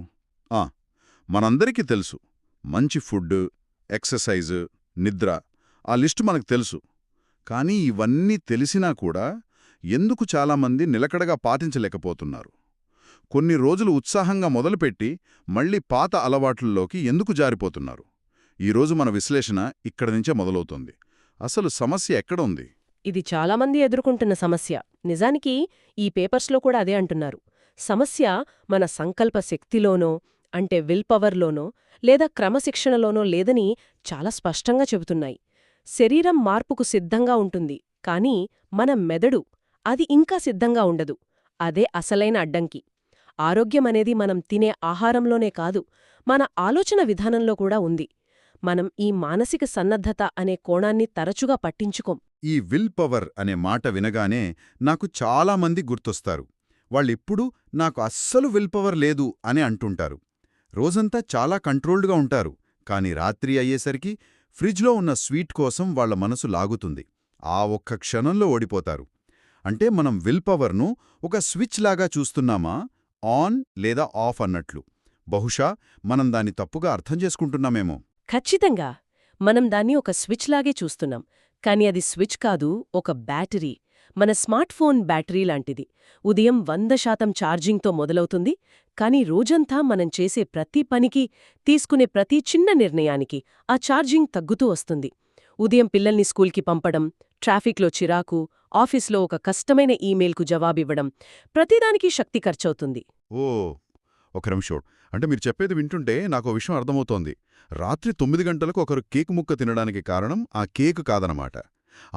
మనందరికీ తెలుసు, మంచి ఫుడ్, ఎక్సర్సైజు, నిద్ర, ఆ లిస్టు మనకు తెలుసు. కానీ ఇవన్నీ తెలిసినా కూడా ఎందుకు చాలామంది నిలకడగా పాటించలేకపోతున్నారు? కొన్ని రోజులు ఉత్సాహంగా మొదలుపెట్టి మళ్ళీ పాత అలవాట్లలోకి ఎందుకు జారిపోతున్నారు? ఈరోజు మన విశ్లేషణ ఇక్కడి నుంచే మొదలవుతోంది. అసలు సమస్య ఎక్కడ ఉంది? ఇది చాలామంది ఎదుర్కొంటున్న సమస్య. నిజానికి ఈ పేపర్స్లో కూడా అదే అంటున్నారు. సమస్య మన సంకల్ప శక్తిలోనో, అంటే విల్ పవర్లోనో లేదా క్రమశిక్షణలోనో లేదని చాలా స్పష్టంగా చెబుతున్నాయి. శరీరం మార్పుకు సిద్ధంగా ఉంటుంది, కానీ మన మెదడు అది ఇంకా సిద్ధంగా ఉండదు. అదే అసలైన అడ్డంకి. ఆరోగ్యమనేది మనం తినే ఆహారంలోనే కాదు, మన ఆలోచన విధానంలో కూడా ఉంది. మనం ఈ మానసిక సన్నద్ధత అనే కోణాన్ని తరచుగా పట్టించుకోం. ఈ విల్ పవర్ అనే మాట వినగానే నాకు చాలామంది గుర్తొస్తారు. వాళ్ళెప్పుడూ నాకు అస్సలు విల్ పవర్ లేదు అని అంటుంటారు. రోజంతా చాలా కంట్రోల్డ్గా ఉంటారు, కానీ రాత్రి అయ్యేసరికి ఫ్రిడ్జ్లో ఉన్న స్వీట్ కోసం వాళ్ల మనసు లాగుతుంది. ఆ ఒక్క క్షణంలో ఓడిపోతారు. అంటే మనం విల్ పవర్ను ఒక స్విచ్ లాగా చూస్తున్నామా, ఆన్ లేదా ఆఫ్ అన్నట్లు. బహుశా మనం దాన్ని తప్పుగా అర్థం చేసుకుంటున్నామేమో. ఖచ్చితంగా మనం దాన్ని ఒక స్విచ్ లాగే చూస్తున్నాం, కానీ అది స్విచ్ కాదు, ఒక బ్యాటరీ. మన స్మార్ట్ ఫోన్ బ్యాటరీ లాంటిది. ఉదయం 100% ఛార్జింగ్తో మొదలవుతుంది, కానీ రోజంతా మనం చేసే ప్రతి పనికి, తీసుకునే ప్రతి చిన్న నిర్ణయానికి ఆ ఛార్జింగ్ తగ్గుతూ వస్తుంది. ఉదయం పిల్లల్ని స్కూల్కి పంపడం, ట్రాఫిక్లో చిరాకు, ఆఫీస్లో ఒక కష్టమైన ఈమెయిల్కు జవాబివ్వడం, ప్రతిదానికి శక్తి ఖర్చవుతుంది. ఒక నిమిషం. అంటే మీరు చెప్పేది వింటుంటే నాకో విషయం అర్థమవుతోంది. రాత్రి 9 గంటలకు ఒకరు కేక్ ముక్క తినడానికి కారణం ఆ కేక్ కాదనమాట.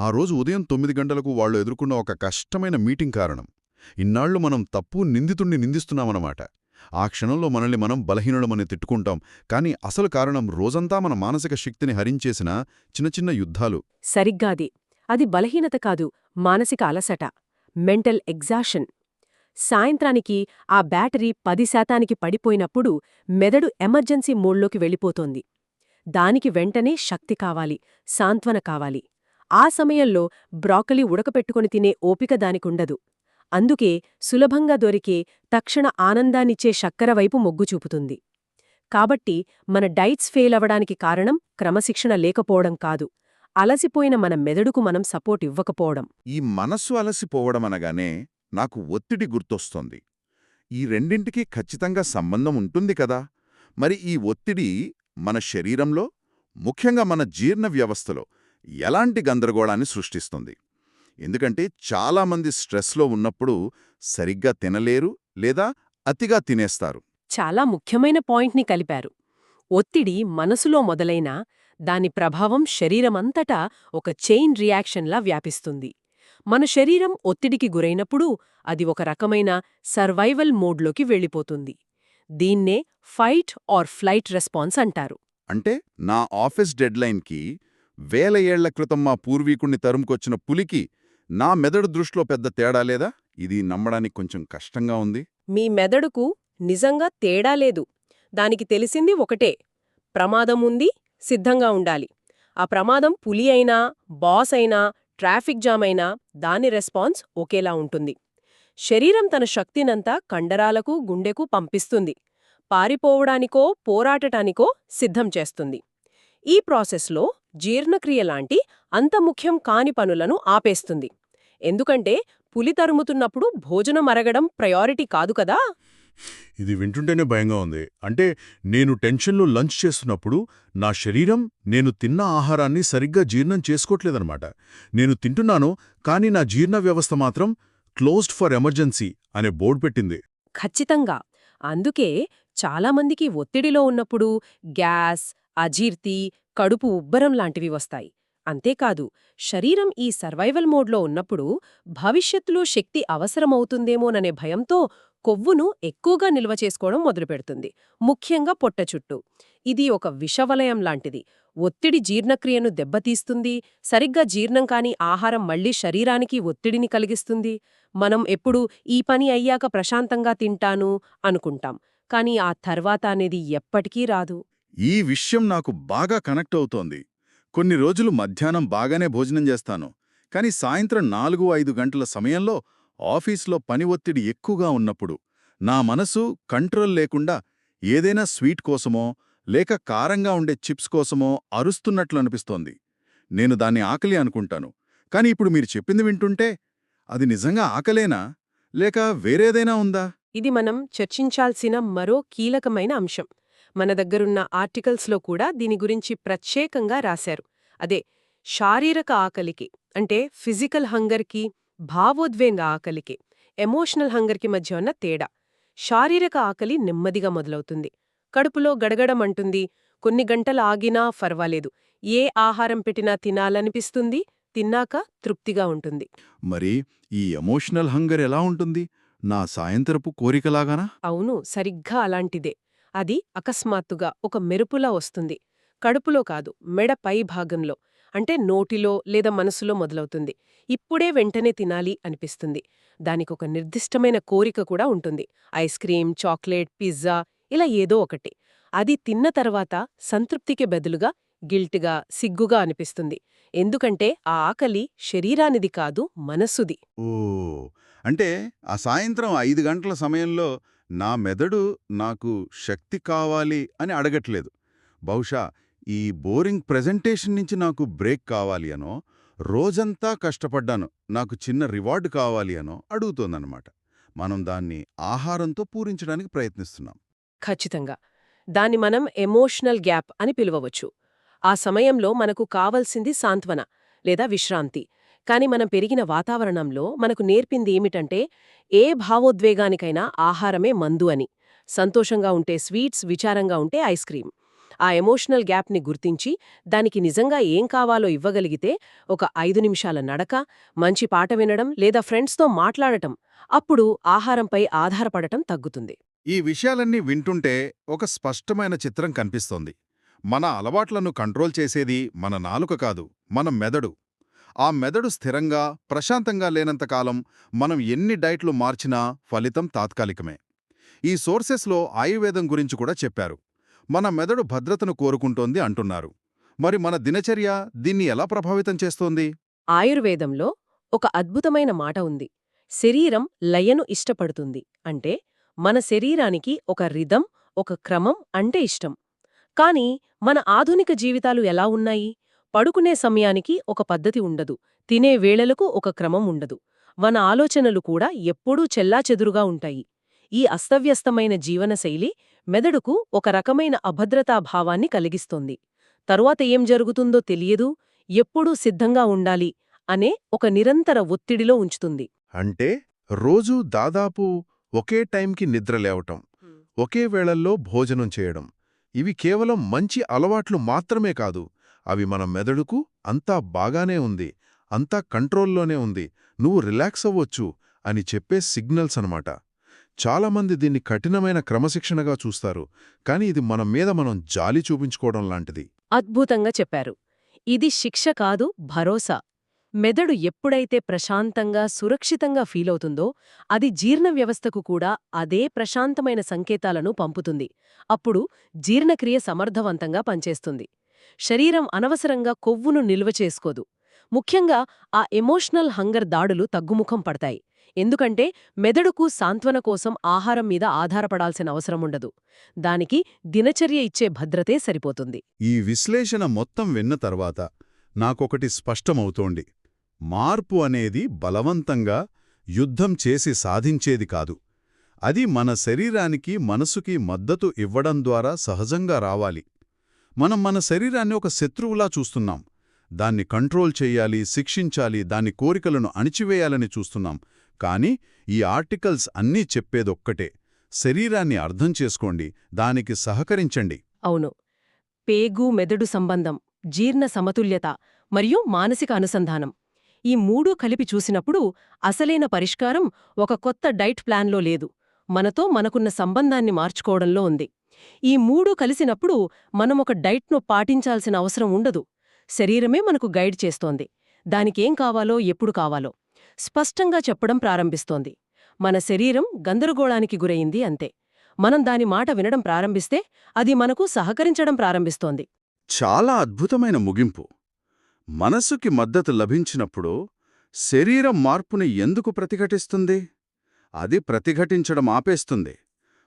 ఆ రోజు ఉదయం 9 గంటలకు వాళ్ళు ఎదుర్కొన్న ఒక కష్టమైన మీటింగ్ కారణం. ఇన్నాళ్లు మనం తప్పు నిందితుణ్ణి నిందిస్తున్నామన్నమాట. ఆ క్షణంలో మనల్ని మనం బలహీనులమని తిట్టుకుంటాం, కానీ అసలు కారణం రోజంతా మన మానసిక శక్తిని హరించేసిన చిన్న చిన్న యుద్ధాలు. సరిగ్గాది. అది బలహీనత కాదు, మానసిక అలసట, మెంటల్ ఎగ్జాషన్. సాయంత్రానికి ఆ బ్యాటరీ 10% పడిపోయినప్పుడు మెదడు ఎమర్జెన్సీ మోడ్లోకి వెళ్ళిపోతోంది. దానికి వెంటనే శక్తి కావాలి, సాంత్వన కావాలి. ఆ సమయంలో బ్రాకలీ ఉడకపెట్టుకుని తినే ఓపిక దానికుండదు. అందుకే సులభంగా దొరికే తక్షణ ఆనందాన్నిచ్చే శక్కర వైపు మొగ్గు చూపుతుంది. కాబట్టి మన డైట్స్ ఫెయిల్ అవడానికి కారణం క్రమశిక్షణ లేకపోవడం కాదు, అలసిపోయిన మన మెదడుకు మనం సపోర్ట్ ఇవ్వకపోవడం. ఈ మనస్సు అలసిపోవడం అనగానే నాకు ఒత్తిడి గుర్తొస్తోంది. ఈ రెండింటికీ ఖచ్చితంగా సంబంధం ఉంటుంది కదా. మరి ఈ ఒత్తిడి మన శరీరంలో, ముఖ్యంగా మన జీర్ణ వ్యవస్థలో ఎలాంటి గందరగోళాన్ని సృష్టిస్తుంది? ఎందుకంటే చాలామంది స్ట్రెస్లో ఉన్నప్పుడు సరిగ్గా తినలేరు లేదా అతిగా తినేస్తారు. చాలా ముఖ్యమైన పాయింట్ని కలిపారు. ఒత్తిడి మనసులో మొదలైనా దాని ప్రభావం శరీరమంతటా ఒక చైన్ రియాక్షన్లా వ్యాపిస్తుంది. మన శరీరం ఒత్తిడికి గురైనప్పుడు అది ఒక రకమైన సర్వైవల్ మోడ్లోకి వెళ్ళిపోతుంది. దీన్నే ఫైట్ ఆర్ ఫ్లైట్ రెస్పాన్స్ అంటారు. అంటే నా ఆఫీస్ డెడ్లైన్కి 1000 ఏళ్ల క్రితం మా పూర్వీకుణ్ణి తరుముకొచ్చిన పులికి నా మెదడు దృష్టిలో పెద్ద తేడా లేదా? ఇది నమ్మడానికి కొంచెం కష్టంగా ఉంది. మీ మెదడుకు నిజంగా తేడా లేదు. దానికి తెలిసింది ఒకటే, ప్రమాదం ఉంది, సిద్ధంగా ఉండాలి. ఆ ప్రమాదం పులి అయినా, బాస్ అయినా, ట్రాఫిక్ జామ్ అయినా దాని రెస్పాన్స్ ఒకేలా ఉంటుంది. శరీరం తన శక్తినంతా కండరాలకు, గుండెకు పంపిస్తుంది. పారిపోవడానికో పోరాటటానికో సిద్ధం చేస్తుంది. ఈ ప్రాసెస్లో జీర్ణక్రియలాంటి అంత ముఖ్యం కాని పనులను ఆపేస్తుంది. ఎందుకంటే పులి తరుముతున్నప్పుడు భోజనం అరగడం ప్రయారిటీ కాదు కదా. ఇది వింటుంటేనే భయంగా ఉంది. అంటే నేను టెన్షన్లో లంచ్ చేస్తున్నప్పుడు నా శరీరం నేను తిన్న ఆహారాన్ని సరిగ్గా జీర్ణం చేసుకోవట్లేదన్నమాట. నేను తింటున్నాను, కానీ నా జీర్ణ వ్యవస్థ మాత్రం క్లోజ్డ్ ఫర్ ఎమర్జెన్సీ అనే బోర్డు పెట్టింది. ఖచ్చితంగా. అందుకే చాలామందికి ఒత్తిడిలో ఉన్నప్పుడు గ్యాస్, అజీర్తి, కడుపు ఉబ్బరం లాంటివి వస్తాయి. అంతేకాదు, శరీరం ఈ సర్వైవల్ మోడ్లో ఉన్నప్పుడు భవిష్యత్తులో శక్తి అవసరమవుతుందేమోననే భయంతో కొవ్వును ఎక్కువగా నిల్వ చేసుకోవడం మొదలుపెడుతుంది, ముఖ్యంగా పొట్ట చుట్టూ. ఇది ఒక విషవలయం లాంటిది. ఒత్తిడి జీర్ణక్రియను దెబ్బతీస్తుంది, సరిగ్గా జీర్ణం కాని ఆహారం మళ్లీ శరీరానికి ఒత్తిడిని కలిగిస్తుంది. మనం ఎప్పుడూ ఈ పని అయ్యాక ప్రశాంతంగా తింటాను అనుకుంటాం, కానీ ఆ తర్వాత అనేది ఎప్పటికీ రాదు. ఈ విషయం నాకు బాగా కనెక్ట్ అవుతోంది. కొన్ని రోజులు మధ్యాహ్నం బాగానే భోజనం చేస్తాను, కానీ సాయంత్రం 4-5 గంటల సమయంలో ఆఫీస్లో పని ఒత్తిడి ఎక్కువగా ఉన్నప్పుడు నా మనసు కంట్రోల్ లేకుండా ఏదైనా స్వీట్ కోసమో లేక కారంగా ఉండే చిప్స్ కోసమో అరుస్తున్నట్లు అనిపిస్తోంది. నేను దాన్ని ఆకలి అనుకుంటాను, కానీ ఇప్పుడు మీరు చెప్పింది వింటుంటే అది నిజంగా ఆకలేనా లేక వేరేదైనా ఉందా? ఇది మనం చర్చించాల్సిన మరో కీలకమైన అంశం. మన దగ్గరున్న ఆర్టికల్స్లో కూడా దీని గురించి ప్రత్యేకంగా రాశారు. అదే శారీరక ఆకలికి, అంటే ఫిజికల్ హంగర్కి, భావోద్వేగ ఆకలికి, ఎమోషనల్ హంగర్కి మధ్య ఉన్న తేడా. శారీరక ఆకలి నెమ్మదిగా మొదలవుతుంది. కడుపులో గడగడమంటుంది, కొన్ని గంటలు ఆగినా ఫర్వాలేదు, ఏ ఆహారం పెట్టినా తినాలనిపిస్తుంది, తిన్నాక తృప్తిగా ఉంటుంది. మరి ఈ ఎమోషనల్ హంగర్ ఎలా ఉంటుంది? నా సాయంత్రపు కోరికలాగానా? అవును, సరిగ్గా అలాంటిదే. అది అకస్మాత్తుగా ఒక మెరుపులా వస్తుంది. కడుపులో కాదు, మెడ పై భాగంలో, అంటే నోటిలో లేదా మనసులో మొదలవుతుంది. ఇప్పుడే వెంటనే తినాలి అనిపిస్తుంది. దానికొక నిర్దిష్టమైన కోరిక కూడా ఉంటుంది. ఐస్ క్రీం, చాక్లెట్, పిజ్జా, ఇలా ఏదో ఒకటి. అది తిన్న తర్వాత సంతృప్తికి బదులుగా గిల్ట్గా, సిగ్గుగా అనిపిస్తుంది. ఎందుకంటే ఆ ఆకలి శరీరానిది కాదు, మనస్సుది. ఓ, అంటే ఆ సాయంత్రం 5 గంటల సమయంలో నా మెదడు నాకు శక్తి కావాలి అని అడగట్లేదు. బహుశా ఈ బోరింగ్ ప్రెజెంటేషన్ నుంచి నాకు బ్రేక్ కావాలి అనో, రోజంతా కష్టపడ్డాను నాకు చిన్న రివార్డు కావాలి అనో అడుగుతోందన్నమాట. మనం దాన్ని ఆహారంతో పూరించడానికి ప్రయత్నిస్తున్నాం. ఖచ్చితంగా. దాన్ని మనం ఎమోషనల్ గ్యాప్ అని పిలవవచ్చు. ఆ సమయంలో మనకు కావలసింది సాంత్వన లేదా విశ్రాంతి. కాని మనం పెరిగిన వాతావరణంలో మనకు నేర్పింది ఏమిటంటే, ఏ భావోద్వేగానికైనా ఆహారమే మందు అని. సంతోషంగా ఉంటే స్వీట్స్, విచారంగా ఉంటే ఐస్ క్రీం. ఆ ఎమోషనల్ గ్యాప్ని గుర్తించి, దానికి నిజంగా ఏం కావాలో ఇవ్వగలిగితే, ఒక 5 నిమిషాల నడక, మంచి పాట వినడం లేదా ఫ్రెండ్స్తో మాట్లాడటం, అప్పుడు ఆహారంపై ఆధారపడటం తగ్గుతుంది. ఈ విషయాలన్నీ వింటుంటే ఒక స్పష్టమైన చిత్రం కనిపిస్తోంది. మన అలవాట్లను కంట్రోల్ చేసేది మన నాలుక కాదు, మన మెదడు. ఆ మెదడు స్థిరంగా, ప్రశాంతంగా లేనంతకాలం మనం ఎన్ని డైట్లు మార్చినా ఫలితం తాత్కాలికమే. ఈ సోర్సెస్లో ఆయుర్వేదం గురించి కూడా చెప్పారు. మన మెదడు భద్రతను కోరుకుంటోంది అంటున్నారు. మరి మన దినచర్య దీన్ని ఎలా ప్రభావితం చేస్తోంది? ఆయుర్వేదంలో ఒక అద్భుతమైన మాట ఉంది. శరీరం లయను ఇష్టపడుతుంది. అంటే మన శరీరానికి ఒక రిథం, ఒక క్రమం అంటే ఇష్టం. కాని మన ఆధునిక జీవితాలు ఎలా ఉన్నాయి? పడుకునే సమయానికి ఒక పద్ధతి ఉండదు, తినే వేళలకు ఒక క్రమం ఉండదు. మన ఆలోచనలు కూడా ఎప్పుడూ చెల్లాచెదురుగా ఉంటాయి. ఈ అస్తవ్యస్తమైన జీవనశైలి మెదడుకు ఒక రకమైన అభద్రతాభావాన్ని కలిగిస్తోంది. తరువాత ఏం జరుగుతుందో తెలియదు, ఎప్పుడూ సిద్ధంగా ఉండాలి అనే ఒక నిరంతర ఒత్తిడిలో ఉంచుతుంది. అంటే రోజూ దాదాపు ఒకే టైంకి నిద్రలేవటం, ఒకే వేళల్లో భోజనం చేయడం, ఇవి కేవలం మంచి అలవాట్లు మాత్రమే కాదు, అవి మన మెదడుకు అంతా బాగానే ఉంది, అంతా కంట్రోల్లోనే ఉంది, నువ్వు రిలాక్స్ అవ్వొచ్చు అని చెప్పే సిగ్నల్స్ అనమాట. చాలామంది దీన్ని కఠినమైన క్రమశిక్షణగా చూస్తారు, కానీ ఇది మన మీద మనం జాలి చూపించుకోవడం లాంటిది. అద్భుతంగా చెప్పారు. ఇది శిక్ష కాదు, భరోసా. మెదడు ఎప్పుడైతే ప్రశాంతంగా, సురక్షితంగా ఫీలవుతుందో, అది జీర్ణ వ్యవస్థకు కూడా అదే ప్రశాంతమైన సంకేతాలను పంపుతుంది. అప్పుడు జీర్ణక్రియ సమర్థవంతంగా పనిచేస్తుంది. శరీరం అనవసరంగా కొవ్వును నిల్వ చేసుకోదు. ముఖ్యంగా ఆ ఎమోషనల్ హంగర్ దాడులు తగ్గుముఖం పడతాయి. ఎందుకంటే మెదడుకు సాంత్వన కోసం ఆహారం మీద ఆధారపడాల్సిన అవసరముండదు. దానికి దినచర్య ఇచ్చే భద్రతే సరిపోతుంది. ఈ విశ్లేషణ మొత్తం విన్న తర్వాత నాకొకటి స్పష్టమవుతోంది. మార్పు అనేది బలవంతంగా యుద్ధం చేసి సాధించేది కాదు. అది మన శరీరానికి, మనసుకి మద్దతు ఇవ్వడం ద్వారా సహజంగా రావాలి. మనం మన శరీరాన్ని ఒక శత్రువులా చూస్తున్నాం. దాన్ని కంట్రోల్ చెయ్యాలి, శిక్షించాలి, దాని కోరికలను అణిచివేయాలని చూస్తున్నాం. కానీ ఈ ఆర్టికల్స్ అన్నీ చెప్పేదొక్కటే: శరీరాన్ని అర్థం చేసుకోండి, దానికి సహకరించండి. అవును. పేగు మెదడు సంబంధం, జీర్ణ సమతుల్యత మరియు మానసిక అనుసంధానం, ఈ మూడూ కలిపి చూసినప్పుడు అసలైన పరిష్కారం ఒక కొత్త డైట్ ప్లాన్లో లేదు, మనతో మనకున్న సంబంధాన్ని మార్చుకోవడంలో ఉంది. ఈ మూడు కలిసినప్పుడు మనం ఒక డైట్ను పాటించాల్సిన అవసరం ఉండదు. శరీరమే మనకు గైడ్ చేస్తోంది. దానికేం కావాలో ఎప్పుడు కావాలో స్పష్టంగా చెప్పడం ప్రారంభిస్తోంది. మన శరీరం గందరగోళానికి గురయింది అంతే. మనం దాని మాట వినడం ప్రారంభిస్తే అది మనకు సహకరించడం ప్రారంభిస్తోంది. చాలా అద్భుతమైన ముగింపు. మనసుకి మద్దతు లభించినప్పుడు శరీరం మార్పుని ఎందుకు ప్రతిఘటిస్తుంది? అది ప్రతిఘటించడం ఆపేస్తుంది.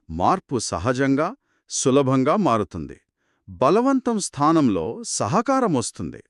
మార్పు సహజంగా, సులభంగా మారుతుంది. బలవంతం స్థానంలో సహకారం వస్తుంది.